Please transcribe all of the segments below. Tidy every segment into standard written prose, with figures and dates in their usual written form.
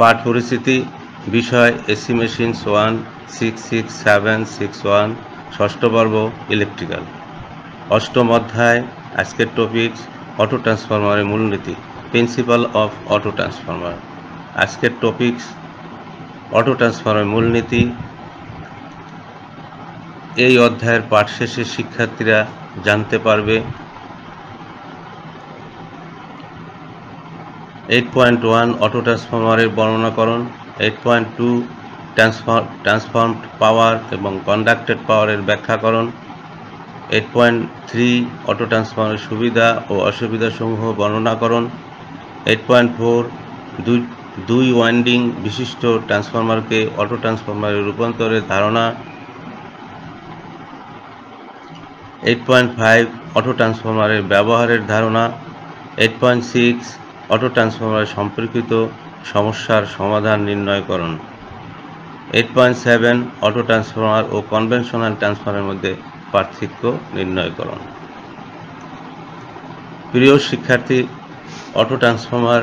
পাঠ পরিস্থিতি বিষয় এসি মেশিনস 1 66761 ষষ্ঠ পর্ব ইলেকট্রিক্যাল। অষ্টম অধ্যায় আজকের টপিকস অটো ট্রান্সফরমারের মূলনীতি, প্রিন্সিপাল অফ অটো ট্রান্সফরমার। আজকের টপিকস অটো ট্রান্সফরমারের মূলনীতি। এই অধ্যায়ের পাঠ শেষে শিক্ষার্থীরা জানতে পারবে 8.1 অটো ট্রান্সফরমারের বর্ণনাকরণ, 8.2 ট্রান্সফর্মড পাওয়ার এবং কন্ডাক্টেড পাওয়ারের ব্যাখ্যাকরণ, 8.3 অটো ট্রান্সফরমারের সুবিধা ও অসুবিধাসমূহ বর্ণনাকরণ, 8.4 দুই ওয়াইন্ডিং বিশিষ্ট ট্রান্সফরমারকে অটো ট্রান্সফরমারে রূপান্তরের ধারণা, 8.5 অটো ট্রান্সফরমারের ব্যবহারের ধারণা, 8.6 অটো ট্রান্সফরমারের সম্পর্কিত সমস্যার সমাধান নির্ণয়করণ, 8.7 অটো ট্রান্সফরমার ও কনভেনশনাল ট্রান্সফরমারের মধ্যে পার্থক্য নির্ণয়করণ। প্রিয় শিক্ষার্থী, অটো ট্রান্সফরমার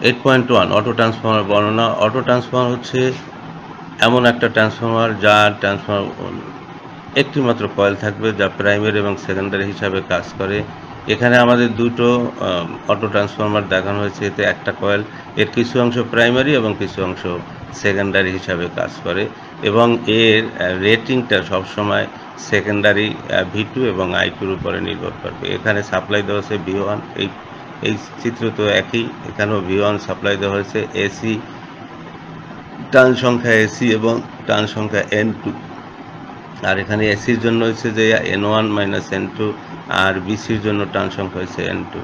8.1 অটো ট্রান্সফরমার বর্ণনা। অটো ট্রান্সফরমার হচ্ছে এমন একটা ট্রান্সফরমার যার একটি মাত্র কয়েল থাকবে, যা প্রাইমারি এবং সেকেন্ডারি হিসাবে কাজ করে। এখানে আমাদের দুটো অটো ট্রান্সফরমার দেখানো হয়েছে। এতে একটা কয়েল, এর কিছু অংশ প্রাইমারি এবং কিছু অংশ সেকেন্ডারি হিসাবে কাজ করে, এবং এর রেটিংটা সবসময় সেকেন্ডারি V2 এবং I2-র উপরে নির্ভর করবে। এখানে সাপ্লাই দেওয়া হয়েছে V1, এই চিত্র তো একই, এখানেও V1 সাপ্লাই দেওয়া হয়েছে। এসি টার্ন সংখ্যা এসি এবং টার্ন সংখ্যা N2, আর এখানে এসির জন্য হচ্ছে যে N1 - N2, আর বিসির জন্য টার্ন সংখ্যা হচ্ছে N2।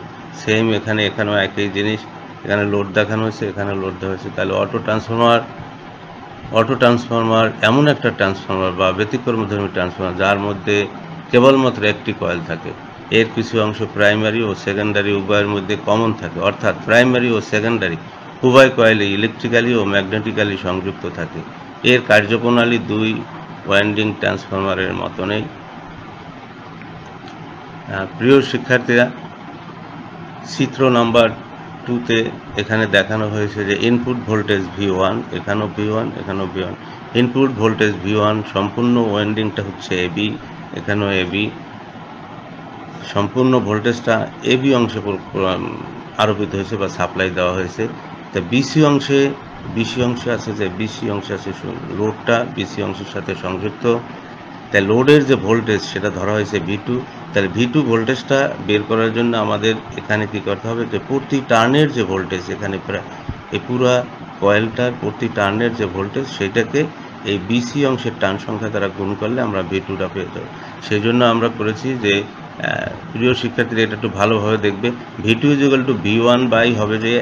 সেম এখানেও একই জিনিস, এখানে লোড দেখানো হয়েছে, এখানে লোড দেওয়া হয়েছে। তাহলে অটো ট্রান্সফরমার এমন একটা ট্রান্সফরমার বা ব্যতিক্রমধর্মী ট্রান্সফরমার যার মধ্যে কেবলমাত্র একটি কয়েল থাকে। এর কিছু অংশ প্রাইমারি ও সেকেন্ডারি উভয়ের মধ্যে কমন থাকে, অর্থাৎ প্রাইমারি ও সেকেন্ডারি উভয় কয়েলে ইলেকট্রিক্যালি ও ম্যাগনেটিক্যালি সংযুক্ত থাকে। এর কার্যপ্রণালী দুই ওয়াইন্ডিং ট্রান্সফরমারের মতো নেই। প্রিয় শিক্ষার্থীরা, চিত্র নাম্বার 2-তে এখানে দেখানো হয়েছে যে ইনপুট ভোল্টেজ V1, এখানেও V1, এখানেও V1। ইনপুট ভোল্টেজ V1, সম্পূর্ণ ওয়াইন্ডিংটা হচ্ছে AB, এখানেও AB। সম্পূর্ণ ভোল্টেজটা AB অংশে আরোপিত হয়েছে বা সাপ্লাই দেওয়া হয়েছে। তা বিসি অংশে আছে যে বিসি অংশে আছে লোডটা বিসি অংশের সাথে সংযুক্ত। তাই লোডের যে ভোল্টেজ সেটা ধরা হয়েছে V2। তাহলে V2 ভোল্টেজটা বের করার জন্য আমাদের এখানে কি করতে হবে, যে প্রতি টার্নের যে ভোল্টেজ, এখানে প্রায় এই পুরা কয়েলটার প্রতি টার্নের যে ভোল্টেজ, সেটাকে এই বিসি অংশের টার্ন সংখ্যা দ্বারা গুণ করলে আমরা V2টা পেয়ে যাব। সেই জন্য আমরা করেছি যে, প্রিয় শিক্ষার্থীরা এটা একটু ভালোভাবে দেখবে, V2 = V1 বাই হবে যে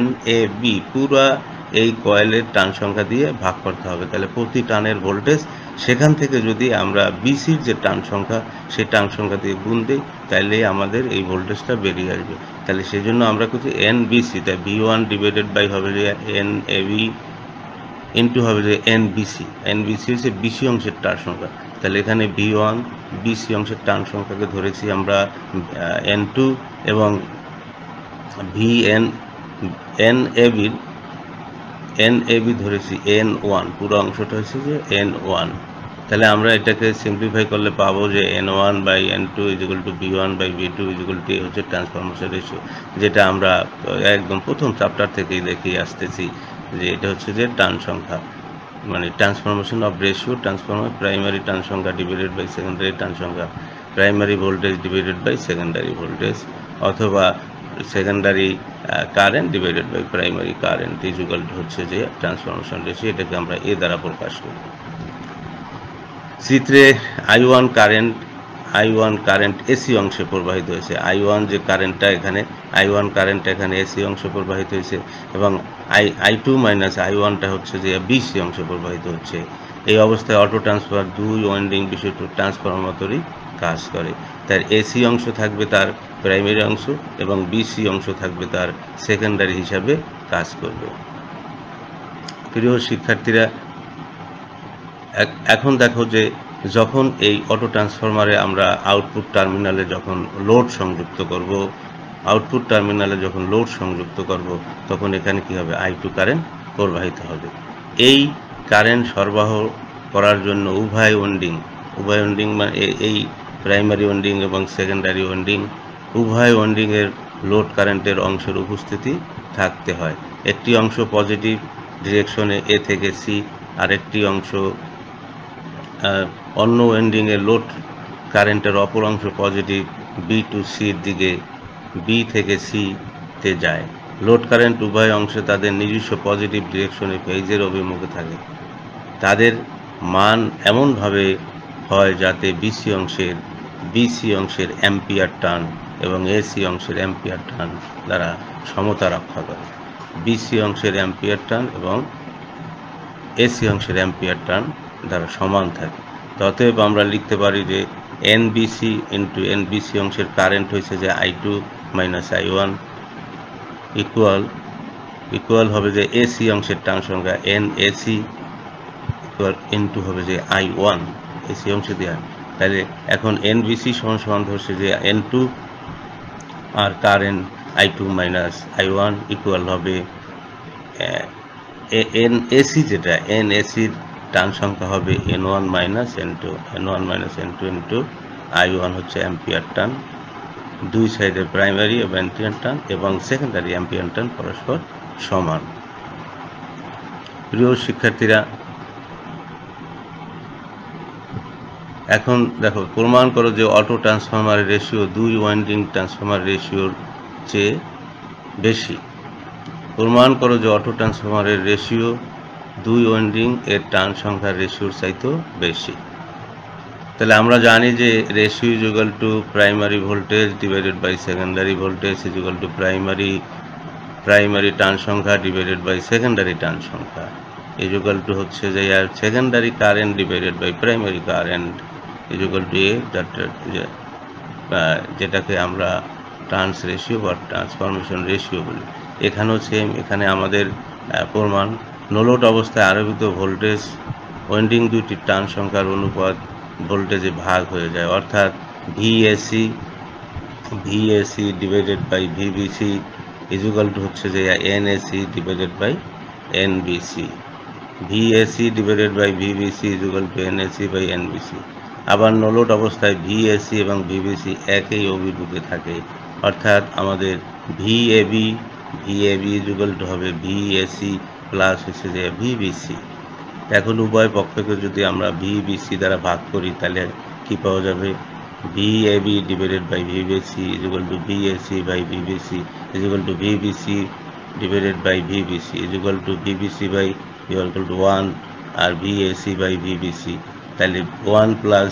NAB, পুরা এই কয়েলের টার্ন সংখ্যা দিয়ে ভাগ করতে হবে। তাহলে প্রতি টার্নের ভোল্টেজ, সেখান থেকে যদি আমরা বিসির যে টার্ন সংখ্যা, সেই টার্ন সংখ্যা দিয়ে গুণ দিই, তাহলে আমাদের এই ভোল্টেজটা বেরিয়ে আসবে। তাহলে সেই জন্য আমরা করছি NBC, তাই V1 ডিভাইডেড বাই হবে যে NAB ইন্টু হবে যে NBC হচ্ছে বিসি অংশের টার্ন সংখ্যা। তাহলে এখানে V1 বিসি অংশের টার্ন সংখ্যাকে ধরেছি আমরা N2, এবং NAB ধরেছি N1, পুরো অংশটা হচ্ছে যে N1। তাহলে আমরা এটাকে সিম্পলিফাই করলে পাবো যে N1 by N2 = V1 by V2 = হচ্ছে ট্রান্সফরমেশন রেশিও, যেটা আমরা একদম প্রথম চ্যাপ্টার থেকেই দেখিয়ে আসতেছি যে এটা হচ্ছে যে টার্ন সংখ্যা, মানে transformation of ratio transformer primary turn সংখ্যা ডিভাইডেড বাই সেকেন্ডারি টার্ন সংখ্যা, primary voltage divided by secondary voltage, অথবা secondary current divided by primary current হচ্ছে যে ট্রান্সফরমেশন রেশিও। এটাকে আমরা এ দ্বারা প্রকাশ করি। চিত্রে I1 কারেন্ট এসি অংশে প্রবাহিত হয়েছে। I1 যে কারেন্টটা এখানে এসি অংশে প্রবাহিত হয়েছে, এবং I2 - I1টা হচ্ছে যে বিসি অংশে প্রবাহিত হচ্ছে। এই অবস্থায় অটো ট্রান্সফার দুই ওয়াইন্ডিং বিশিষ্ট ট্রান্সফরমার মতোই কাজ করে। তার এসি অংশ থাকবে তার প্রাইমারি অংশ, এবং বিসি অংশ থাকবে তার সেকেন্ডারি হিসাবে কাজ করবে। প্রিয় শিক্ষার্থীরা, এখন দেখো যে যখন এই অটো ট্রান্সফরমারে আমরা আউটপুট টার্মিনালে যখন লোড সংযুক্ত করব, তখন এখানে কি হবে, I2 কারেন্ট প্রবাহিত হবে। এই কারেন্ট সরবরাহ করার জন্য উভয় ওয়াইন্ডিং মানে এই প্রাইমারি ওয়াইন্ডিং এবং সেকেন্ডারি ওয়াইন্ডিং উভয় ওয়াইন্ডিংয়ের লোড কারেন্টের অংশের উপস্থিতি থাকতে হয়। একটি অংশ পজিটিভ ডিরেকশনে এ থেকে সি, আরেকটি অংশ অন্য ওয়াইন্ডিংয়ের লোড কারেন্টের অপর অংশ পজিটিভ বি টু সির দিকে বি থেকে সি তে যায়। লোড কারেন্ট উভয় অংশে তাদের নিজস্ব পজিটিভ ডিরেকশনে ফেজের অভিমুখে থাকে। তাদের মান এমনভাবে হয় যাতে বিসি অংশের অ্যাম্পিয়ার টার্ন এবং এসি অংশের অ্যাম্পিয়ার টার্ন দ্বারা সমতা রক্ষা করে। বিসি অংশের অ্যাম্পিয়ার টার্ন এবং এসি অংশের অ্যাম্পিয়ার টার্ন দ্বারা সমান থাকে। অতএব আমরা লিখতে পারি যে এনবিসি ইন্টু এনবিসি অংশের কারেন্ট হয়েছে যে I2 মাইনাস I1 ইকুয়াল হবে যে এসি অংশের টার্ন সংখ্যা এনএসি ইকুয়াল ইন্টু হবে যে I1 এসি অংশে দেওয়া। তাহলে এখন এনবিসি সমান ধরছে যে N2 আর current I2 minus I1 equal হবে এনএসি, যেটা এনএসির টার্ন সংখ্যা হবে N1 minus N2 into I1 হচ্ছে অ্যাম্পিয়ার টার্ন। দুই সাইডের প্রাইমারি অ্যাম্পিয়ার টার্ন এবং সেকেন্ডারি অ্যাম্পিয়ার টার্ন পরস্পর সমান। প্রিয় শিক্ষার্থীরা, এখন দেখো, প্রমাণ করো যে অটো ট্রান্সফরমারের রেশিও দুই ওয়াইন্ডিং ট্রান্সফরমার রেশিওর চেয়ে বেশি। প্রমাণ করো যে অটো ট্রান্সফরমারের রেশিও দুই ওয়াইন্ডিং এর টার্ন সংখ্যার রেশিওর চাইতেও বেশি। তাহলে আমরা জানি যে ratio is equal to primary voltage divided by secondary voltage is equal to primary turn সংখ্যা ডিভাইডেড বাই সেকেন্ডারি টার্ন সংখ্যা ইজ ইকুয়াল টু হচ্ছে যে secondary current divided by primary current is equal to যেটাকে আমরা trans ratio বা transformation ratio বলি। এখানেও same, এখানে আমাদের প্রমাণ নোলোড অবস্থায় আরোপিত ভোল্টেজ ওয়াইন্ডিং দুইটির টার্ন সংখ্যার অনুপাত ভোল্টেজে ভাগ হয়ে যায়, অর্থাৎ VAC divided by VBC is equal to হচ্ছে যে NAC divided by NBC. VAC divided by VBC is equal to NAC by NBC. আবার নোলোড অবস্থায় ভিএসি এবং ভিবিসি একই অভিমুখে থাকে, অর্থাৎ আমাদের ভিএবি ইজ ইকুয়াল টু হবে ভিএসি প্লাস হচ্ছে যে ভিবিসি। এখন উভয় পক্ষকে যদি আমরা ভিবিসি দ্বারা ভাগ করি তাহলে কি পাওয়া যাবে? VAB divided by VBC is equal to VAC by VBC is equal to VBC divided by VBC is equal to VBC by equal to 1 আর ভিএসি বাই ভিবিসি। তাহলে 1 plus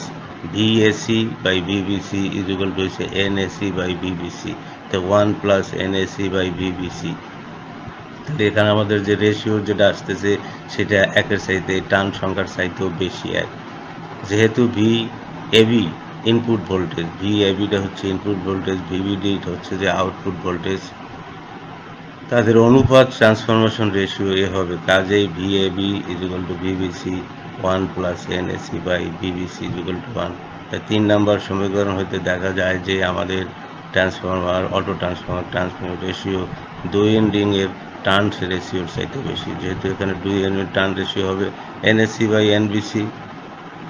VAC by VBC is equal to হচ্ছে NAC by VBC. তো 1 plus NAC by VBC. তাহলে এখানে আমাদের যে ratio যেটা আসতেছে সেটা একের চাইতে টার্ন সংখ্যার চাইতেও বেশি এক। যেহেতু ভিএবি ইনপুট ভোল্টেজ, ভিএবিটা হচ্ছে ইনপুট ভোল্টেজ, ভিবিডি হচ্ছে যে আউটপুট ভোল্টেজ, তাদের অনুপাত ট্রান্সফরমেশন রেশিও এ হবে। কাজেই VAB is equal to VBC 1 plus NAC by VBC is equal to 1। তাই 3 নম্বর সমীকরণ হইতে দেখা যায় যে আমাদের অটো ট্রান্সফরমার রেশিও দুই এন্ডিং এর টার্ন রেশিওর চাইতে বেশি। যেহেতু এখানে দুই এন্ডিং টার্ন রেশিও হবে এনএসি বাই এনবিসি,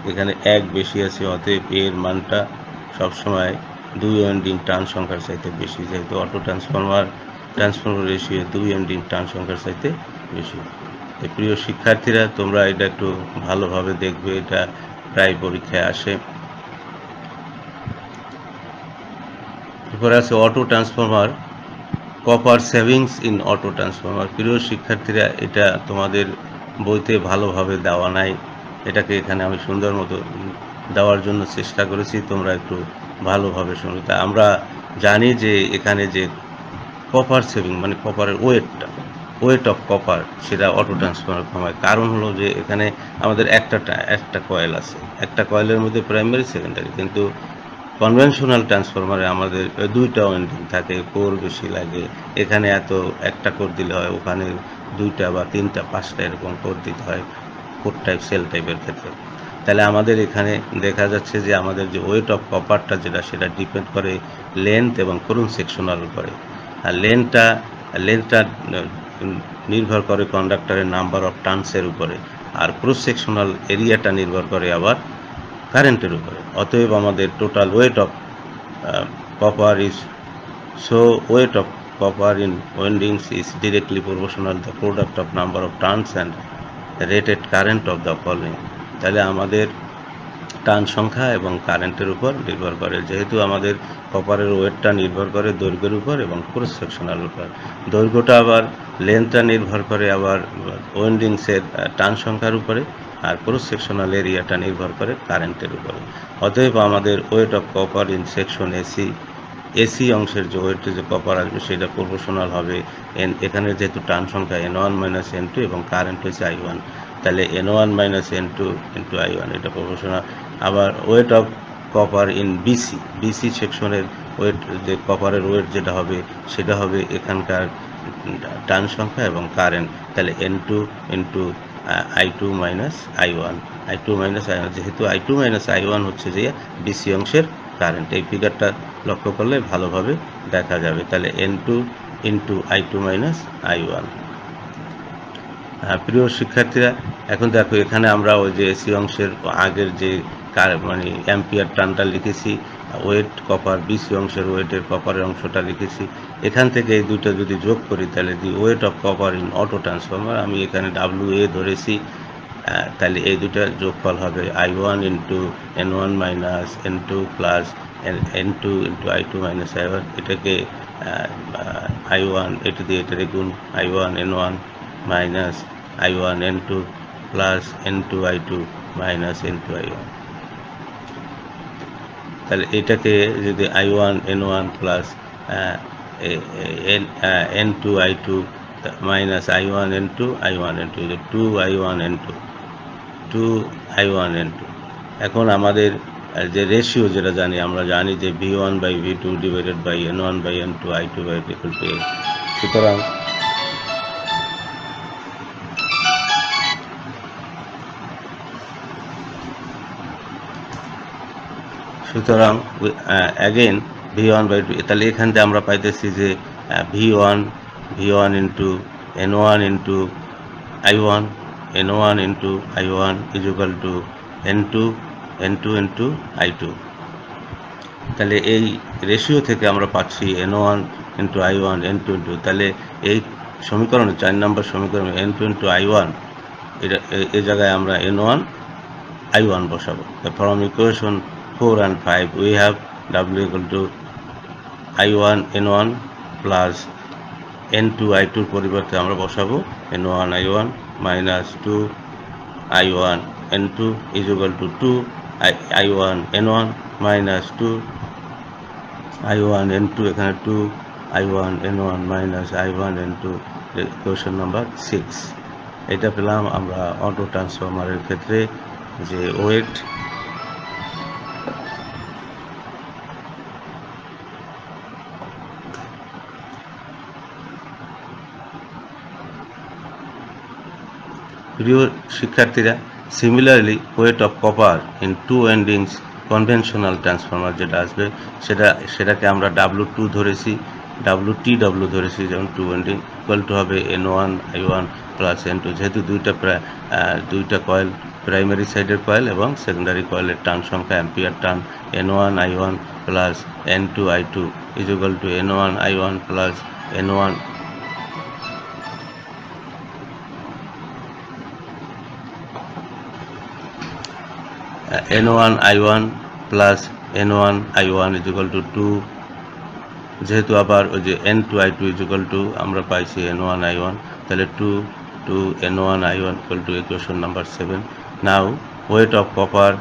এখানে এক বেশি আছে, অতএব এর মানটা সবসময় দুই এন্ডিং টার্ন সংখ্যার চাইতে বেশি। যেহেতু অটো ট্রান্সফরমার রেশিও দুই এন্ডিং টার্ন সংখ্যার চাইতে বেশি। প্রিয় শিক্ষার্থীরা, তোমরা এটা একটু ভালোভাবে দেখবে, এটা প্রায় পরীক্ষায় আসে। এরপরে আছে auto transformer, copper savings in auto transformer. প্রিয় শিক্ষার্থীরা, এটা তোমাদের বইতে ভালোভাবে দেওয়া নাই, এটাকে এখানে আমি সুন্দর মতো দেওয়ার জন্য চেষ্টা করেছি, তোমরা একটু ভালোভাবে শুনো। তা আমরা জানি যে এখানে যে কপার সেভিং মানে কপারের ওয়েট অফ কপার সেটা অটো ট্রান্সফরমার কমায়। কারণ হলো যে এখানে আমাদের একটা কয়েল আছে, একটা কয়েলের মধ্যে প্রাইমারি সেকেন্ডারি, কিন্তু কনভেনশনাল ট্রান্সফরমারে আমাদের দুইটা ওয়াইন্ডিং থাকে, কোর বেশি লাগে। এখানে একটা কোর দিলে হয়, ওখানে দুইটা বা তিনটা পাঁচটা এরকম কোর দিতে হয় কোর টাইপ সেল টাইপের ক্ষেত্রে। তাহলে আমাদের এখানে দেখা যাচ্ছে যে আমাদের যে ওয়েট অফ কপারটা সেটা ডিপেন্ড করে লেন্থ এবং ক্রস সেকশনাল উপরে। আর লেন্থটা নির্ভর করে কন্ডাক্টরের নাম্বার অফ টার্নসের উপরে, আর ক্রস সেকশনাল এরিয়াটা নির্ভর করে আবার কারেন্টের উপরে। অতএব আমাদের total wait of copper is weight of copper in windings is directly proportional to the product of number of turns and rated current of the following। তাহলে আমাদের টার্ন সংখ্যা এবং কারেন্টের উপর নির্ভর করে। যেহেতু আমাদের কপারের ওয়েটটা নির্ভর করে দৈর্ঘ্যের উপর এবং ক্রস সেকশনাল উপর, দৈর্ঘ্যটা আবার লেন্থটা নির্ভর করে আবার ওয়েন্ডিংসের টার্ন সংখ্যার উপরে, আর ক্রস সেকশনাল এরিয়াটা নির্ভর করে কারেন্টের উপরে। অতএব আমাদের wait of copper in section AC অংশের যে ওয়েটে যে কপার আসবে সেটা প্রপোর্শনাল হবে এখানে যেহেতু টার্ন সংখ্যা N1 - N2 এবং কারেন্ট হচ্ছে I1, তাহলে N1 - N2 × I1 এটা প্রপোর্শনাল। আবার weight of copper in BC সেকশনের ওয়েট, যে কপারের ওয়েট যেটা হবে সেটা হবে এখানকার টার্ন সংখ্যা এবং কারেন্ট, তাহলে N2 × I2 - I1, যেহেতু I2 - I1 হচ্ছে যে বিসি অংশের কারেন্ট। এই ফিগারটা লক্ষ্য করলে ভালোভাবে দেখা যাবে। তাহলে N2 × I2 - I1। প্রিয় শিক্ষার্থীরা, এখন দেখো এখানে আমরা ওই যে এসি অংশের আগের যে মানে অ্যাম্পিয়ার টার্নটা লিখেছি, ওয়েট কপার বিসি অংশের ওয়েটের কপারের অংশটা লিখেছি। এখান থেকে এই দুটো যদি যোগ করি তাহলে the weight of copper in auto transformer, আমি এখানে WA ধরেছি, তাহলে এই দুটার যোগফল হবে I1 × N1 - N2 plus N2 × I2 - I1। এটাকে I1 এটা দিয়ে এটা গুণ I1 N1 minus I1 N2 plus N2 I2 minus N2 I1। তাহলে এটাকে যদি I1 N1 plus N2 I2 minus I1 N2 N2 2 I1 N2। এখন আমাদের যে রেশিও যেটা জানি, আমরা জানি যে V1/V2 divided by N1/N2 I2/I2 = A। সুতরাং অ্যাগেন V1/2, তাহলে এখান থেকে আমরা পাইতেছি যে V1 × N1 × I1 N1 × I1 = N2 × I2। তাহলে এই রেশিও থেকে আমরা পাচ্ছি N1 × I1 N2 তাহলে এই সমীকরণে 4 নম্বর সমীকরণে N2 × I1 এটা এই জায়গায় আমরা N1 I1 বসাবো। From equation 4 and 5 we have W = I1 N1 plus N2 I2 পরিবর্তে আমরা বসাবো N1 I1 minus 2 I1 N2 = 2 I1 N1 minus 2 I1 N2, এখানে 2 I1 N1 minus I1 N2, equation number 6। এটা পেলাম আমরা অটো ট্রান্সফরমারের ক্ষেত্রে যে ওয়েট প্রিয় শিক্ষার্থীরা, similarly weight of copper in two windings conventional transformer যেটা আসবে সেটাকে আমরা W2 ধরেছি, WTW ধরেছি, যেমন টু এন্ডিং ইকুয়াল টু হবে N1 I1 প্লাস N2। যেহেতু দুইটা কয়েল, প্রাইমারি সাইডের কয়েল এবং সেকেন্ডারি কয়েলের টার্ন সংখ্যা ampere turn, N1 I1 plus N2 I2 = N1 I1 plus N1 N1 I1 plus N1 I1 = 2। যেহেতু আবার ওই যে N2 I2 = আমরা পাইছি N1 I1, তাহলে 2 N1 I1 = equation number 7। Now weight of copper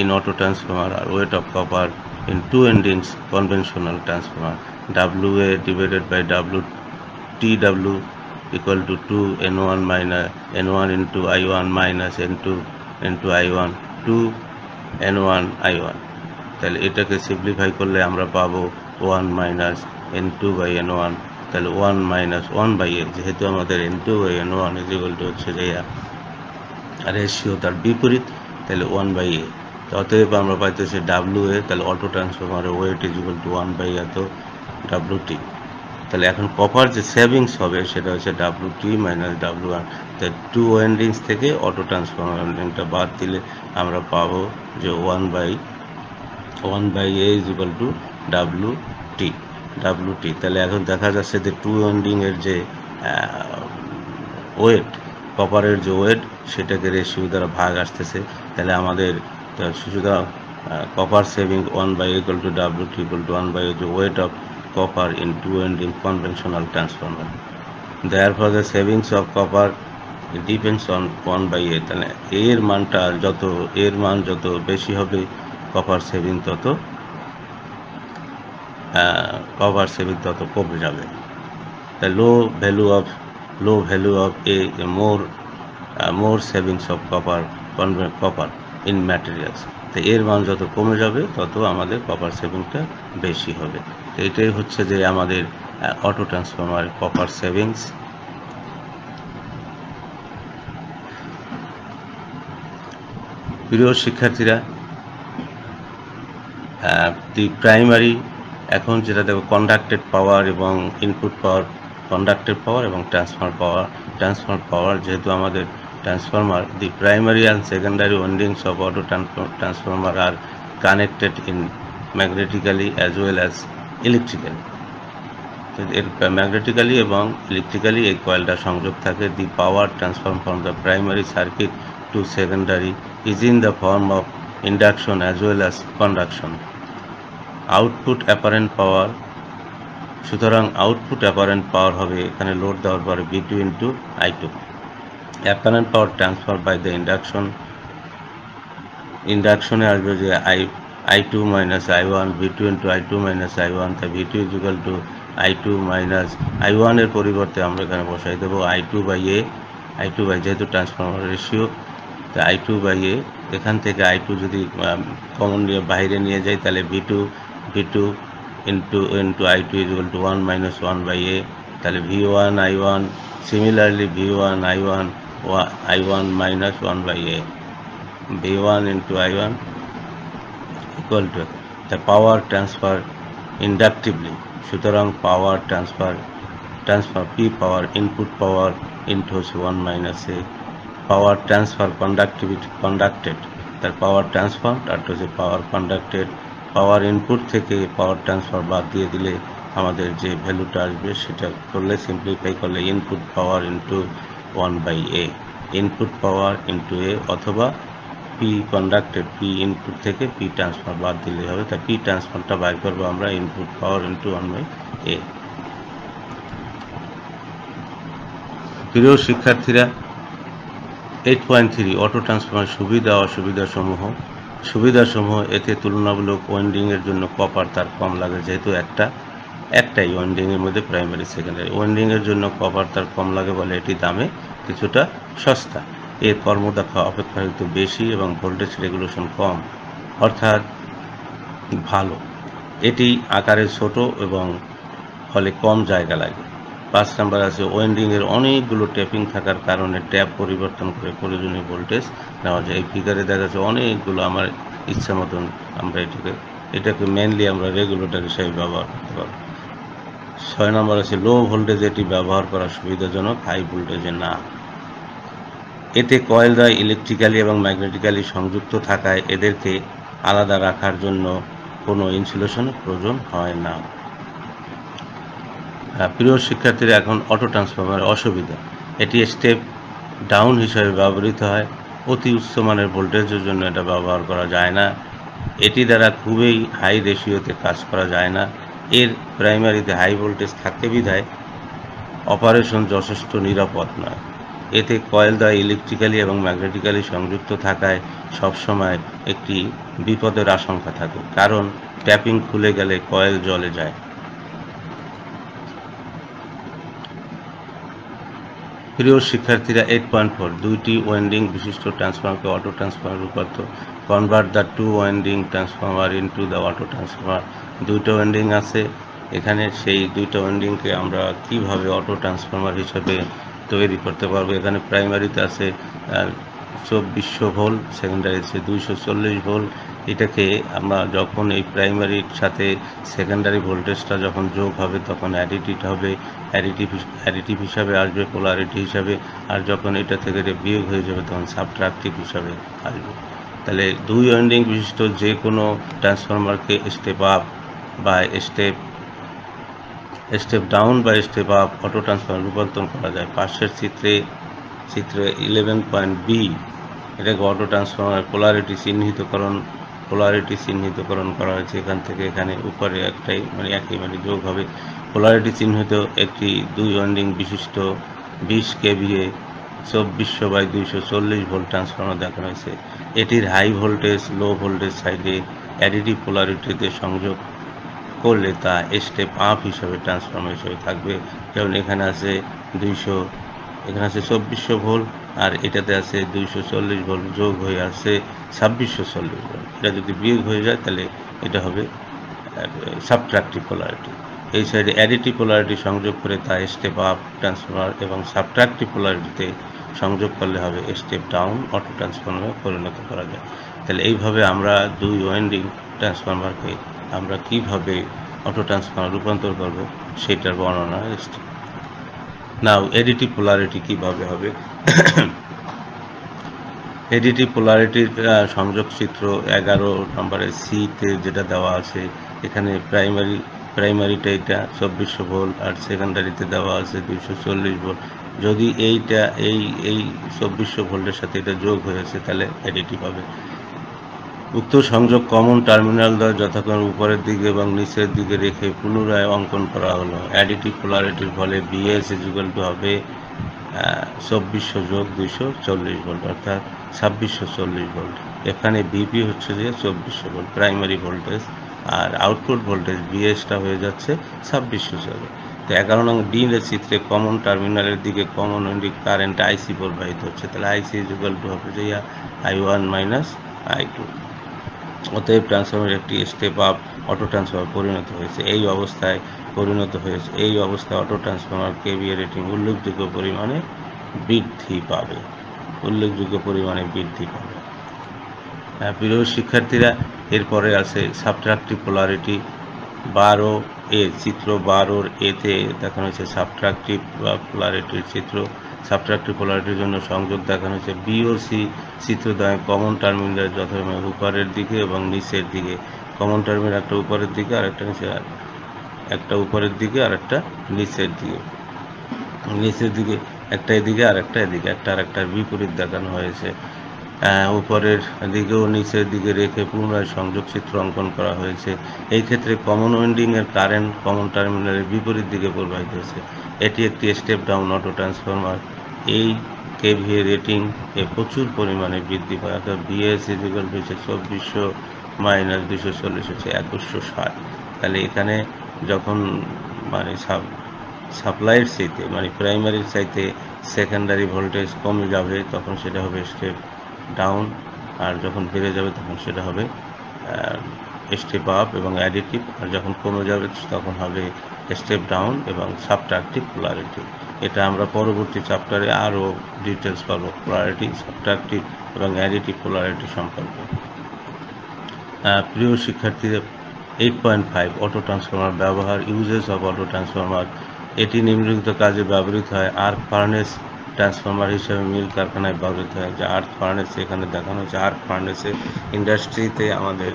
in auto transformer আর weight of copper in two windings conventional transformer, WA divided by WTW = 2 N1 × I1 minus N2 × I1 2 N1 I1। তাহলে এটাকে simplify করলে আমরা পাবো 1 minus N2/N1, তাহলে 1 minus 1/A, যেহেতু আমাদের N2/N1 হচ্ছে যে রেশিও তার বিপরীত, তাহলে 1/A। অতএব আমরা পাইতেছি WA, তাহলে অটো ট্রান্সফরমারের ওয়েট = 1/A তো WT। তাহলে এখন কপার যে সেভিংস হবে সেটা হচ্ছে WT মাইনাস W1। তাই 2 ওয়াইন্ডিংস থেকে অটো ট্রান্সফর্মার ওয়াইন্ডিংটা বাদ দিলে আমরা পাবো যে 1/A is equal two WT। তাহলে এখন দেখা যাচ্ছে যে 2 ওয়াইন্ডিং এর যে ওয়েট, কপারের যে ওয়েট, সেটাকে রেশিও দ্বারা ভাগ আসতেছে। তাহলে আমাদের সুতরাং copper saving 1/A equal to WT equal to 1/A the weight of copper in 2 winding conventional transformer. Therefore the savings of copper depends on 1/A। তাহলে এর মান যত বেশি হবে কপার সেভিং তত কমে যাবে। The low value of A more savings of copper in materials। তো এর মান যত কমে যাবে তত আমাদের কপার সেভিংটা বেশি হবে। তো এটাই হচ্ছে যে আমাদের অটো ট্রান্সফরমার কপার সেভিংস। প্রিয় শিক্ষার্থীরা, দি প্রাইমারি এখন যেটা দেখো কন্ডাক্টেড পাওয়ার এবং ইনপুট পাওয়ার, কন্ডাক্টেড পাওয়ার এবং ট্রান্সফার পাওয়ার যেহেতু আমাদের transformer, the primary and secondary windings of auto transformer are connected in magnetically as well as electrically। magnetically এবং electrically এই কয়েলটা সংযোগ থাকে। The power transformed from the primary circuit to secondary is in the form of induction as well as conduction। Output apparent power, সুতরাং output apparent power হবে এখানে load দেওয়ার পরে V2 into I2। apparent power transfer by the induction আসবে যে I2 minus I1 V2 into I2 minus I1। তা V2 is equal to I2 minus I1 এর পরিবর্তে আমরা এখানে বসাই দেবো I2 by যেহেতু ট্রান্সফরমার রেশিও, তা I2 by A। এখান থেকে I2 যদি কমন নিয়ে বাইরে নিয়ে যাই তাহলে V2 into I2 is equal to 1 minus 1/A। তাহলে V1 I1, similarly V1 I1 minus 1/A, V1 into I1 equal to the power transfer inductively। সুতরাং power transfer P power input power into 1 minus A, power transfer conducted তার power transfer আর হচ্ছে পাওয়ার conducted. পাওয়ার input থেকে power transfer বাদ দিয়ে দিলে আমাদের যে ভ্যালুটা আসবে সেটা করলে সিম্পলিফাই করলে input power into 1/A, input power into A, অথবা P কন্ডাক্টেড, P ইনপুট থেকে P ট্রান্সফার বাদ দিলে হবে। তা P ট্রান্সফারটা বাইর করবো আমরা ইনপুট পাওয়ার ইন্টু 1/A। প্রিয় শিক্ষার্থীরা, 8.3 অটো ট্রান্সফরমার সুবিধা অসুবিধাসমূহ এতে তুলনামূলক ওয়াইন্ডিংয়ের জন্য কপার তার কম লাগে, যেহেতু একটাই ওয়াইন্ডিংয়ের মধ্যে প্রাইমারি সেকেন্ডারি। ওয়াইন্ডিংয়ের জন্য কপার তার কম লাগে বলে এটি দামে কিছুটা সস্তা। এর কর্মদক্ষতা অপেক্ষাকৃত বেশি এবং ভোল্টেজ রেগুলেশন কম, অর্থাৎ ভালো। এটি আকারে ছোট এবং ফলে কম জায়গা লাগে। 5 নাম্বার আছে ওয়াইন্ডিংয়ের অনেকগুলো ট্যাপিং থাকার কারণে ট্যাপ পরিবর্তন করে প্রয়োজনীয় ভোল্টেজ নেওয়া যায়। এই ফিগারে দেখা যাচ্ছে অনেকগুলো আমার ইচ্ছা মতন আমরা এটাকে মেনলি আমরা রেগুলেটর হিসেবে ব্যবহার করতে পারব। 6 নাম্বার আছে লো ভোল্টেজ, এটি ব্যবহার করা সুবিধাজনক, হাই ভোল্টেজে না। এতে কয়েল দ্বারা ইলেকট্রিক্যালি এবং ম্যাগনেটিক্যালি সংযুক্ত থাকায় এদেরকে আলাদা রাখার জন্য কোনো ইনসুলেশনের প্রয়োজন হয় না। প্রিয় শিক্ষার্থীরা, এখন অটো ট্রান্সফরমারের অসুবিধা। এটি স্টেপ ডাউন হিসাবে ব্যবহৃত হয়। অতি উচ্চমানের ভোল্টেজের জন্য এটা ব্যবহার করা যায় না। এটি দ্বারা খুবই হাই রেশিওতে কাজ করা যায় না। এর প্রাইমারিতে হাই ভোল্টেজ থাকতে বিধায় অপারেশন যথেষ্ট নিরাপদ নয়। এতে কয়েল দ্বারা ইলেকট্রিক্যালি এবং ম্যাগনেটিক্যালি সংযুক্ত থাকায় সবসময় একটি বিপদের আশঙ্কা থাকে, কারণ ট্যাপিং খুলে গেলে কয়েল জ্বলে যায়। প্রিয় শিক্ষার্থীরা, 8.4 দুইটি ওয়াইন্ডিং বিশিষ্ট ট্রান্সফরমারকে অটো ট্রান্সফরমার রূপান্তর। Convert the 2 winding transformer into the auto transformer. দুইটা ওয়াইন্ডিং আছে এখানে, সেই দুইটা ওয়াইন্ডিংকে আমরা কিভাবে অটো ট্রান্সফরমার হিসেবে তৈরি করতে পারবো। এখানে প্রাইমারিতে আছে 2400 ভোল্ট, সেকেন্ডারি আছে 240 ভোল্ট। এটাকে আমরা যখন এই প্রাইমারির সাথে সেকেন্ডারি ভোল্টেজটা যখন যোগ হবে তখন অ্যাডিটিভ হিসাবে আসবে, পোলারিটি হিসাবে। আর যখন এটা থেকে এটা বিয়োগ হয়ে যাবে তখন সাবট্রাকটিভ হিসাবে আসবে। তাহলে 2 ওয়াইন্ডিং বিশিষ্ট যে কোনো ট্রান্সফরমারকে স্টেপ আপ বা স্টেপ ডাউন বা স্টেপ আপ অটো ট্রান্সফরমার রূপান্তর করা যায়। পাশের চিত্রে 11.b এটাকে অটো ট্রান্সফরমার পোলারিটি চিহ্নিতকরণ করা হয়েছে। এখান থেকে এখানে উপরে একটাই একই যোগ হবে। পোলারিটি চিহ্নিত একটি 2 ওয়াইন্ডিং বিশিষ্ট 20 kVA 2400/240 ভোল্ট ট্রান্সফরমার দেখানো হয়েছে। এটির হাই ভোল্টেজ লো ভোল্টেজ সাইডে অ্যাডিটিভ পোলারিটিতে সংযোগ করলে তা স্টেপ আপ হিসাবে ট্রান্সফরমার হিসেবে থাকবে। যেমন এখানে আছে 2400 ভোল্ট আর এটাতে আছে 240 ভোল্ট, যোগ হয়ে আছে 2640 ভোল্ট। এটা যদি বিয়োগ হয়ে যায় তাহলে এটা হবে সাবট্রাকটিভ পোলারিটি। এই সাইডে অ্যাডিটিভ পোলারিটি সংযোগ করে তা স্টেপ আপ ট্রান্সফরমার এবং সাবট্রাকটিভ পোলারিটিতে সংযোগ করলে হবে স্টেপ ডাউন অটো ট্রান্সফরমারে পরিণত করা যায়। তাহলে এইভাবে আমরা 2 ওয়াইন্ডিং ট্রান্সফরমারকে আমরা কিভাবে অটো ট্রান্সফরমার রূপান্তর করব সেটার বর্ণনা এসছে। নাও অ্যাডিটিভ পোলারিটি কিভাবে হবে। অ্যাডিটিভ পোলারিটির সংযোগ চিত্র 11 নম্বরের সিতে যেটা দেওয়া আছে। এখানে প্রাইমারিটা এটা 2400 ভোল্ট আর সেকেন্ডারিতে দেওয়া আছে 240 ভোল্ট। যদি এই 2400 ভোল্টের সাথে এটা যোগ হয়েছে তাহলে অ্যাডিটিভ হবে। উক্ত সংযোগ কমন টার্মিনাল দ্বারা যথাক্রমে উপরের দিকে এবং নিচের দিকে রেখে পুনরায় অঙ্কন করা হলো। অ্যাডিটিভ পোলারিটির ফলে বিএস হবে 2400 যোগ 240 ভোল্ট অর্থাৎ 2640 ভোল্ট। এখানে বিপি হচ্ছে যে 2400 ভোল্ট প্রাইমারি ভোল্টেজ, আর আউটপুট ভোল্টেজ বিএসটা হয়ে যাচ্ছে 2640। তো 11 নং ডি এর চিত্রে কমন টার্মিনালের দিকে কমন উইন্ডিং কারেন্ট আইসি প্রবাহিত হচ্ছে। তাহলে আইসি হবে যে I1 মাইনাস I2। অতএব ট্রান্সফরমার একটি স্টেপ আপ অটো ট্রান্সফরমার পরিণত হয়েছে। এই অবস্থায় অটো ট্রান্সফরমার কেভিএ রেটিং উল্লেখযোগ্য পরিমাণে বৃদ্ধি পাবে। প্রিয় শিক্ষার্থীরা, এরপরে আছে সাবট্রাকটিভ পোলারিটি। 12A চিত্র 12 এতে দেখানো হয়েছে সাবট্রাকটিভ পোলারিটির চিত্র। সাবট্রাকটিভ পোলারিটির জন্য সংযোগ দেখানো হয়েছে বিওসি চিত্র দ্বয় কমন টার্মিনাল যথাক্রমে উপরের দিকে এবং নিচের দিকে। কমন টার্মিনাল একটা উপরের দিকে আর একটা নিচে, একটা উপরের দিকে আর একটা নিচের দিকে, একটা এদিকে আর একটা এদিকে, একটা আর একটার বিপরীত দেখানো হয়েছে। উপরের দিকেও নিচের দিকে রেখে পুনরায় সংযোগ চিত্র অঙ্কন করা হয়েছে। এই ক্ষেত্রে কমন উইন্ডিং এর কারেন্ট কমন টার্মিনালের বিপরীত দিকে প্রবাহিত হয়েছে। এটি একটি স্টেপ ডাউন অটো ট্রান্সফরমার। এই কেভিএ রেটিং এ প্রচুর পরিমাণে বৃদ্ধি পায়, অর্থাৎ বিএস 2400 মাইনাস 240 হচ্ছে 2160। তাহলে এখানে যখন সাপ্লাইয়ের চাইতে প্রাইমারির চাইতে সেকেন্ডারি ভোল্টেজ কমে যাবে তখন সেটা হবে স্টেপ ডাউন, আর যখন বেড়ে যাবে তখন সেটা হবে স্টেপ আপ এবং অ্যাডিটিভ, আর যখন কমে যাবে তখন হবে স্টেপ ডাউন এবং সাবট্রাকটিভ পোলারিটি। এটা আমরা পরবর্তী চ্যাপ্টারে আরও ডিটেলস পাবো পোলারিটি, সাবট্রাকটিভ এবং অ্যাডিটিভ পোলারিটি সম্পর্কে। প্রিয় শিক্ষার্থীদের, 8.5 অটো ট্রান্সফরমার ব্যবহার, ইউজেস অফ অটো ট্রান্সফরমার। এটি নিম্নলিখিত কাজে ব্যবহৃত হয়। আর্ক ফার্নেস ট্রান্সফরমার হিসেবে মিল কারখানায় ব্যবহৃত হয়। যে আর্ক ফার্নেস এখানে দেখানো হচ্ছে, আর্ক ফার্নেসে ইন্ডাস্ট্রিতে আমাদের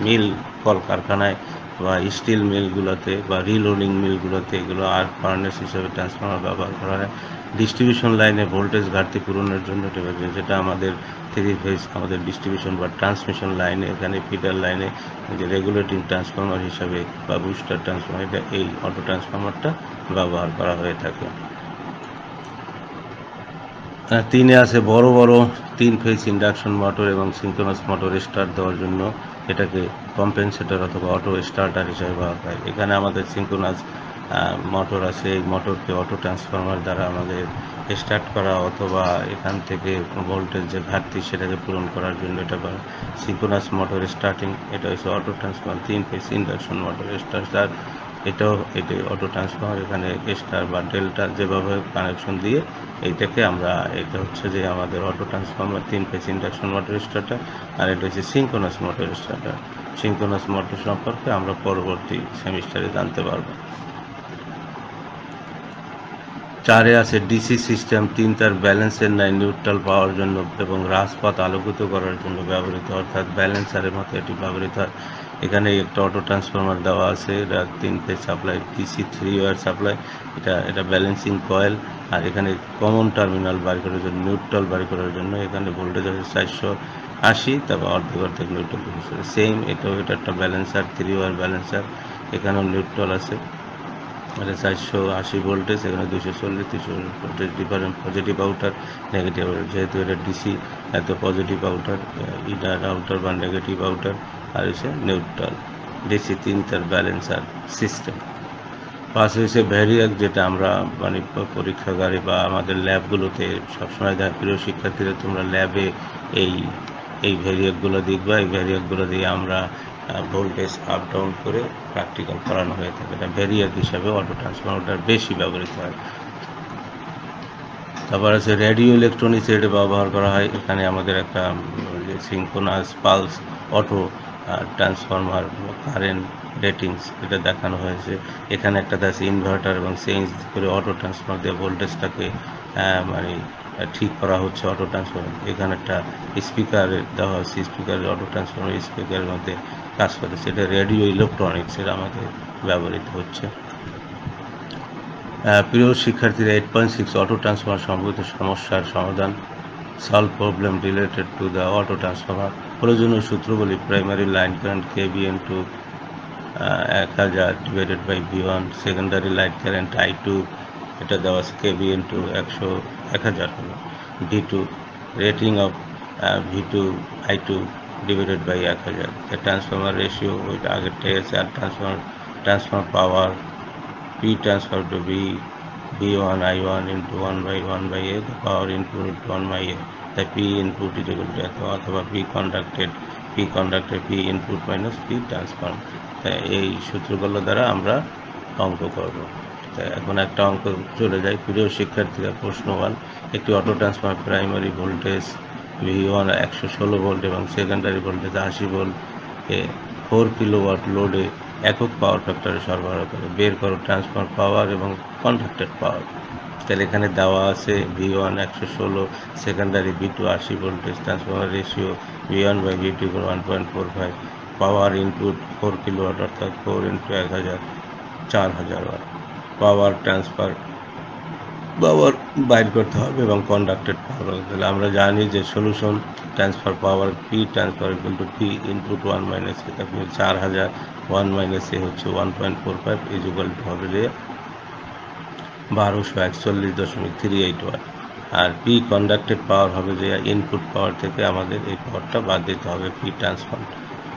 মিল কলকারখানায় বা স্টিল মিলগুলোতে বা রিলোডিং মিলগুলোতে এগুলো আর্ক ফার্নেস হিসেবে ট্রান্সফরমার ব্যবহার করা হয়। ডিস্ট্রিবিউশন লাইনে ভোল্টেজ ঘাটতি পূরণের জন্য যেটা আমাদের 3 ফেজ আমাদের ডিস্ট্রিবিউশন বা ট্রান্সমিশন লাইনে, এখানে ফিডার লাইনে যে রেগুলেটিং ট্রান্সফরমার হিসাবে বা বুস্টার ট্রান্সফরমার, এটা এই অটো ট্রান্সফরমারটা ব্যবহার করা হয়ে থাকে। 3 আছে বড় 3 ফেজ ইন্ডাকশন মোটর এবং সিনক্রোনাস মোটর স্টার্ট দেওয়ার জন্য এটাকে কম্পেনসেটর অথবা অটো স্টার্টার হিসেবে ব্যবহার হয়। এখানে আমাদের সিনক্রোনাস মোটর আছে, এই মোটরকে অটো ট্রান্সফরমার দ্বারা আমাদের স্টার্ট করা অথবা এখান থেকে ভোল্টেজ যে ঘাটতি সেটাকে পূরণ করার জন্য এটা সিনক্রোনাস মোটর স্টার্টিং, এটা হচ্ছে auto transformer 3 phase induction motor starter. এটাও এটি অটো ট্রান্সফরমার। এখানে স্টার বা ডেল্টা যেভাবে কানেকশন দিয়ে এইটাকে আমরা, এটা হচ্ছে যে আমাদের auto transformer 3 phase induction motor starter, আর এটা হচ্ছে synchronous motor starter. Synchronous motor সম্পর্কে আমরা পরবর্তী সেমিস্টারে জানতে পারবো। 4 আছে ডিসি সিস্টেম, 3 তার ব্যালেন্সের ন্যায় নিউট্রাল পাওয়ার জন্য এবং রাজপথ আলোকিত করার জন্য ব্যবহৃত, অর্থাৎ ব্যালেন্সারের মতো এটি ব্যবহৃত হয়। এখানে একটা অটো ট্রান্সফরমার দেওয়া আছে, এটা 3 phase supply, DC 3 wire supply. এটা ব্যালেন্সিং কয়েল, আর এখানে কমন টার্মিনাল বাড়ি করার জন্য, নিউট্রাল বাড়ি করার জন্য এখানে ভোল্টেজ আছে 480, তারপর অর্ধেক নিউট্রাল সেম। এটা একটা ব্যালেন্সার, 3 ওয়্যার ব্যালেন্সার। এখানেও নিউট্রাল আছে, মানে 480 ভোল্টেজ, এখানে 240-300 voltage different, positive outer, negative outer. যেহেতু এটা ডিসি, এত পজিটিভ আউটার, ইনার আউটার বা নেগেটিভ আউটার, আর হচ্ছে নিউট্রাল। ডিসি 3 তার ব্যালেন্সার সিস্টেম। 5 হয়েছে ভ্যারিয়াক, যেটা আমরা মানে পরীক্ষাগারে বা আমাদের ল্যাবগুলোতে সবসময় দেখা, প্রিয় শিক্ষার্থীরা তোমরা ল্যাবে এই এই ভ্যারিয়াকগুলো দেখবা। এই ভ্যারিয়াকগুলো দিয়ে আমরা ভোল্টেজ আপ ডাউন করে প্র্যাকটিক্যাল করানো হয়ে থাকে। এটা ভ্যারিয়াক হিসাবে অটো ট্রান্সফরমারটার বেশি ব্যবহৃত হয়। তারপর আছে রেডিও ইলেকট্রনিক্স, এটা ব্যবহার করা হয়। এখানে আমাদের একটা synchronous pulse auto transformer current ratings এটা দেখানো হয়েছে। এখানে একটা আছে ইনভার্টার, এবং চেঞ্জ করে অটো ট্রান্সফরমার দিয়ে ভোল্টেজটাকে মানে ঠিক করা হচ্ছে অটো ট্রান্সফরমার। এখানে একটা স্পিকার দেওয়া হচ্ছে, স্পিকারের অটো ট্রান্সফরমার স্পিকারের মধ্যে কাজ করতেছে। এটা রেডিও ইলেকট্রনিক্স, এটা আমাদের ব্যবহৃত হচ্ছে। প্রিয় শিক্ষার্থীরা, 8.6 অটো ট্রান্সফরমার সম্পর্কিত সমস্যার সমাধান, solve problem related to the auto transformer. প্রয়োজনীয় সূত্রগুলি: primary line current kV into 1000 divided by V1, secondary line current I2, এটা দেওয়া আছে কেভি ইন্টু 1000 হলো V2, rating of V2 I2 divided by 1000। Transformer ratio ওইটা আগেরটাই আছে। আর transfer power P transfer to V1 I1 into 1 by A, the power input into 1 by A, the P input is equal to অথবা P conducted P input minus P transfer। এই সূত্রগুলো দ্বারা আমরা অঙ্ক করব। এখন একটা অঙ্ক চলে যায়। প্রিয় শিক্ষার্থীরা, প্রশ্ন 1, একটি auto transformer primary voltage V1 116 volt এবং সেকেন্ডারি ভোল্টেজ 80 ভোল্ট এ 4 কিলোওয়াট লোডে একক পাওয়ার ফ্যাক্টরে সরবরাহ করে। বের করো ট্রান্সফার পাওয়ার এবং কন্ডাক্টেড পাওয়ার। তাহলে এখানে দেওয়া আছে V1 116, secondary V2 80 voltage, transformer ratio V1 by V2 1.45, power input 4 kilowatt, অর্থাৎ 4 into 1000 4000 watt. Power transfer power বাইর করতে হবে এবং কন্ডাক্টেড পাওয়ার। তাহলে আমরা জানি যে solution transfer power P transfer কিন্তু P ইনপুট 1 মাইনাস A, তারপরে 4000 1 মাইনাস A হচ্ছে 1.45 ইজ ইকুয়াল টু হবে যে 1241.38 ওয়াট। আর P কন্ডাক্টেড পাওয়ার হবে যে ইনপুট পাওয়ার থেকে আমাদের এই পাওয়ারটা বাদ দিতে হবে P ট্রান্সফার।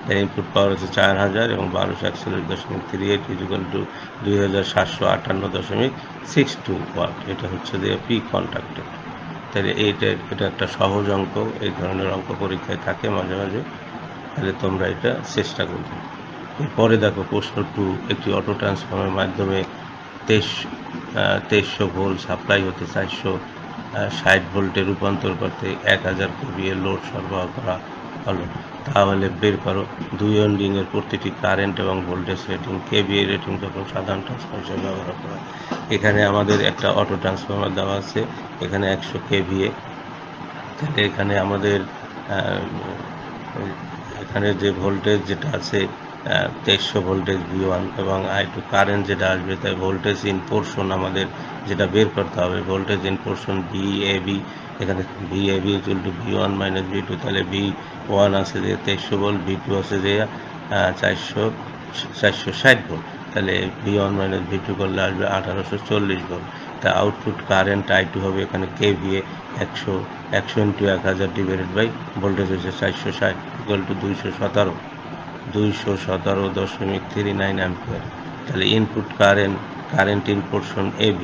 তার ইনপুট পাওয়ার হচ্ছে 4000 এবং 1241.38 ইজ ইকুয়াল টু 2758.62 ওয়াট। এটা হচ্ছে যে P কন্ডাক্টেড। তাহলে এটা একটা সহজ অঙ্ক, এই ধরনের অঙ্ক পরীক্ষায় থাকে মাঝে মাঝে, তাহলে তোমরা এটা চেষ্টা করবে। এরপরে দেখো প্রশ্ন 2, একটি অটো ট্রান্সফর্মারের মাধ্যমে 2300 ভোল্ট সাপ্লাই হতে 460 ভোল্টে রূপান্তর করতে 1000 kVA লোড সরবরাহ করা হলো। তাহলে বের করো 2 ওয়াইন্ডিংয়ের প্রতিটি কারেন্ট এবং ভোল্টেজ রেটিং, KVA রেটিং যখন সাধারণ ট্রান্সফরমার হিসেবে ব্যবহার করা। এখানে আমাদের একটা অটো ট্রান্সফরমার দেওয়া আছে, এখানে 100 kVA। তাহলে এখানে আমাদের এখানে যে ভোল্টেজ যেটা আছে 2300 ভোল্টেজ V1 এবং I2 কারেন্ট যেটা আসবে, তাই ভোল্টেজ ইন পোর্শন আমাদের যেটা বের করতে হবে, ভোল্টেজ ইন পোর্শন VAB। এখানে VAB equal to V1 minus V2। তাহলে V1 আছে যে 2300 ভোল্ট, V2 আছে যে 460 ভোল্ট। তাহলে V1 মাইনাস V2 করলে আসবে 1840 ভোল্ট। তা আউটপুট কারেন্ট I2 হবে এখানে KVA 100 ইন্টু 1000 ডিভাইডেড বাই ভোল্টেজ হচ্ছে 460 ইকুয়াল টু 217.39 অ্যাম্পিয়ার। তাহলে input current in portion AB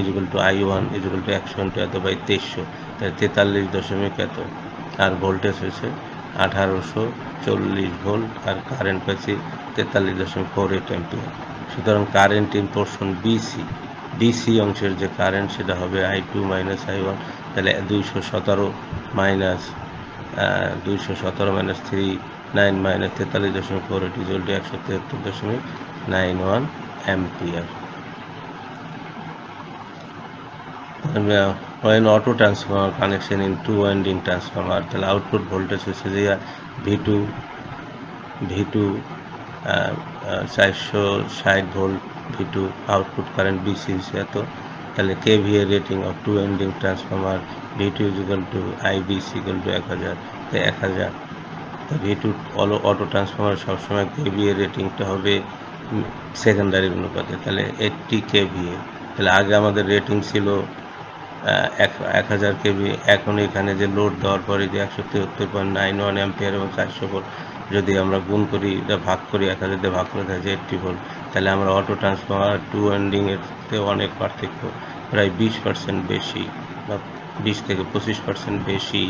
is equal to I1 is equal to 100 into এত বাই 2300, তাহলে 43 এত। আর ভোল্টেজ হয়েছে 1840 ভোল্ট, আর কারেন্ট পাচ্ছি 43.48 অ্যাম্পিয়ার। সুতরাং কারেন্ট ইন পোর্শন বিসি অংশের যে কারেন্ট সেটা হবে I2 মাইনাস I1, তাহলে 217 minus 3 minus 43.4 it is equal two 173.91 ampere. when auto transformer connection in two winding transformer, তাহলে আউটপুট ভোল্টেজ হচ্ছে যে V2 460 volt V2, output current BC হচ্ছে এত, তাহলে KVA rating of two winding transformer V2 is equal to IBC equal to 1000, তো 1000 V2 auto transformer সবসময় KVA রেটিংটা হবে secondary অনুপাতে, তাহলে 80 KVA। তাহলে আগে আমাদের রেটিং ছিল 1000 কেভি, এখন এখানে যে লোড দেওয়ার পরে যে 173.91 অ্যাম্পিয়ার এবং 400 ভোল্ট যদি আমরা গুণ করি, এটা ভাগ করি 1000 দিয়ে ভাগ করে থাকে 80 ভোল্ট, তাহলে আমরা অটো ট্রান্সফরমার টু ওয়াইন্ডিংয়েতে অনেক পার্থক্য, প্রায় 20% বেশি বা 20 থেকে 25% বেশি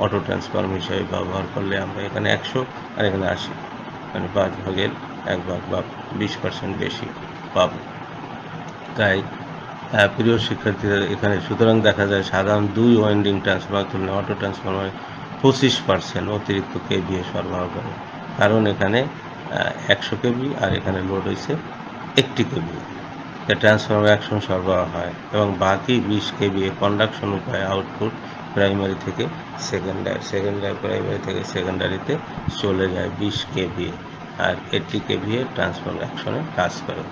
অটো ট্রান্সফরমার হিসাবে ব্যবহার করলে আমরা এখানে 100 আর এখানে 80, মানে 5 ভাগের 1 ভাগ বা 20% বেশি পাব। তাই প্রিয় শিক্ষার্থীরা, এখানে সুতরাং দেখা যায় সাধারণ দুই ওয়াইন্ডিং ট্রান্সফরমার তুলনায় অটো ট্রান্সফরমার 25% অতিরিক্ত কেভিএ সরবরাহ করে, কারণ এখানে 100 কেভি আর এখানে লোড হয়েছে 80 কেভি, ট্রান্সফরমার অ্যাকশন সরবরাহ হয় এবং বাকি 20 কেভিএ কন্ডাকশন উপায়ে আউটপুট প্রাইমারি থেকে প্রাইমারি থেকে সেকেন্ডারিতে চলে যায় 20 কেভিএ, আর 80 কেভিএ ট্রান্সফরমার অ্যাকশনে কাজ করে।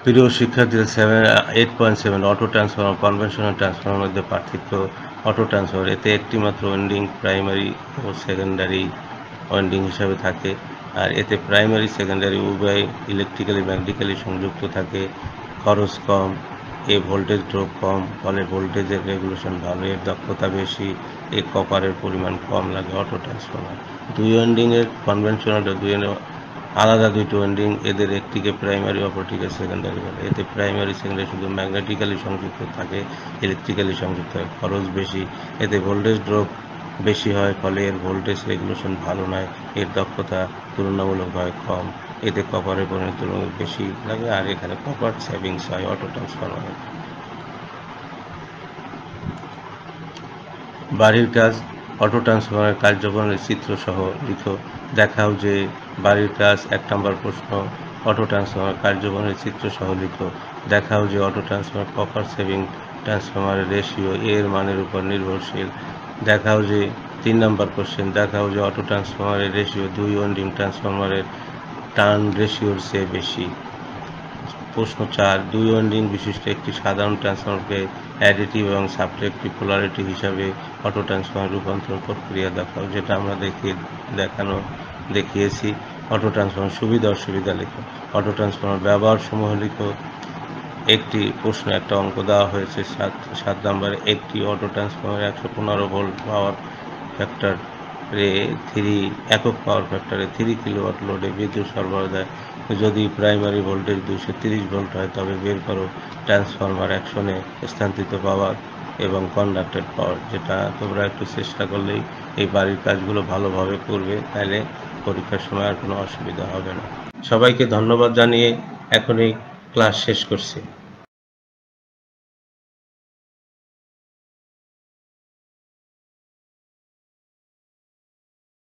প্রিয় শিক্ষার্থীরা, 8.7 অটো ট্রান্সফরমার কনভেনশনাল ট্রান্সফরমার মধ্যে পার্থক্য। অটো ট্রান্সফরমার এতে একটি মাত্র ওয়াইন্ডিং প্রাইমারি ও সেকেন্ডারি ওয়াইন্ডিং হিসাবে থাকে, আর এতে প্রাইমারি সেকেন্ডারি উভয় ইলেকট্রিক্যালি ম্যাগনেটিক্যালি সংযুক্ত থাকে। খরচ কম, ভোল্টেজ ড্রপ কম, ফলে ভোল্টেজের রেগুলেশন ভালো, এর দক্ষতা বেশি, কপারের পরিমাণ কম লাগে। অটো ট্রান্সফরমার দুই ওয়াইন্ডিংয়ের কনভেনশনাল আলাদা দুইটি ওয়াইন্ডিং, এদের একটিকে প্রাইমারি অপরটিকে সেকেন্ডারি বলে। এতে প্রাইমারি সেকেন্ডারি শুধু ম্যাগনেটিক্যালি সংযুক্ত থাকে, ইলেকট্রিক্যালি সংযুক্ত হয়, খরচ বেশি। এতে ভোল্টেজ ড্রপ বেশি হয়, ফলে এর ভোল্টেজ রেগুলেশন ভালো নয়, এর দক্ষতা তুলনামূলকভাবে কম। এতে কপারের পরিমাণ তুলনামূলক বেশি লাগে, আর এখানে কপার সেভিংস হয় অটো ট্রান্সফরমারে। বাড়ির কাজ। অটো ট্রান্সফরমারের কার্যক্রমের চিত্র সহ লিখো। দেখাও যে বাড়ির কাজ। 1 নম্বর প্রশ্ন, অটো ট্রান্সফরমার কার্যক্রমের চিত্র সহ লিখো। দেখাও যে অটো ট্রান্সফরমার কপার সেভিং ট্রান্সফরমারের রেশিও এর মানের উপর নির্ভরশীল। দেখাও যে 3 নম্বর কোশ্চেন, দেখাও যে অটো ট্রান্সফরমারের রেশিও দুই ওয়াইন্ডিং ট্রান্সফরমারের টার্ন রেশিওর চেয়ে বেশি। প্রশ্ন 4, দুই ওয়াইন্ডিং বিশিষ্ট একটি সাধারণ ট্রান্সফরমারকে অ্যাডিটিভ এবং সাবট্রাক্টিভ পোলারিটি হিসাবে অটো ট্রান্সফরমার রূপান্তরণ প্রক্রিয়া দেখাও, যেটা আমরা দেখিয়েছি। অটো ট্রান্সফরমার সুবিধা অসুবিধা লিখো। অটো ট্রান্সফরমার ব্যবহার সমূহ লিখো। একটি প্রশ্ন, একটা অঙ্ক দেওয়া হয়েছে 7 নম্বরে, একটি অটো ট্রান্সফরমার 115 ভোল্ট পাওয়ার ফ্যাক্টরে একক পাওয়ার ফ্যাক্টরে 3 কিলোওয়াট লোডে বিদ্যুৎ সরবরাহ দেয়। যদি প্রাইমারি ভোল্টেজ 230 ভোল্ট হয়, তবে বের করো ট্রান্সফরমার অ্যাকশনে স্থানান্তরিত পাওয়ার এবং কন্ডাক্টেড পাওয়ার। যেটা তোমরা একটু চেষ্টা করলেই এই বাড়ির কাজগুলো ভালোভাবে করবে, তাহলে পরীক্ষার সময় আর কোনো অসুবিধা হবে না। সবাইকে ধন্যবাদ জানিয়ে এখনই ক্লাস শেষ করছি।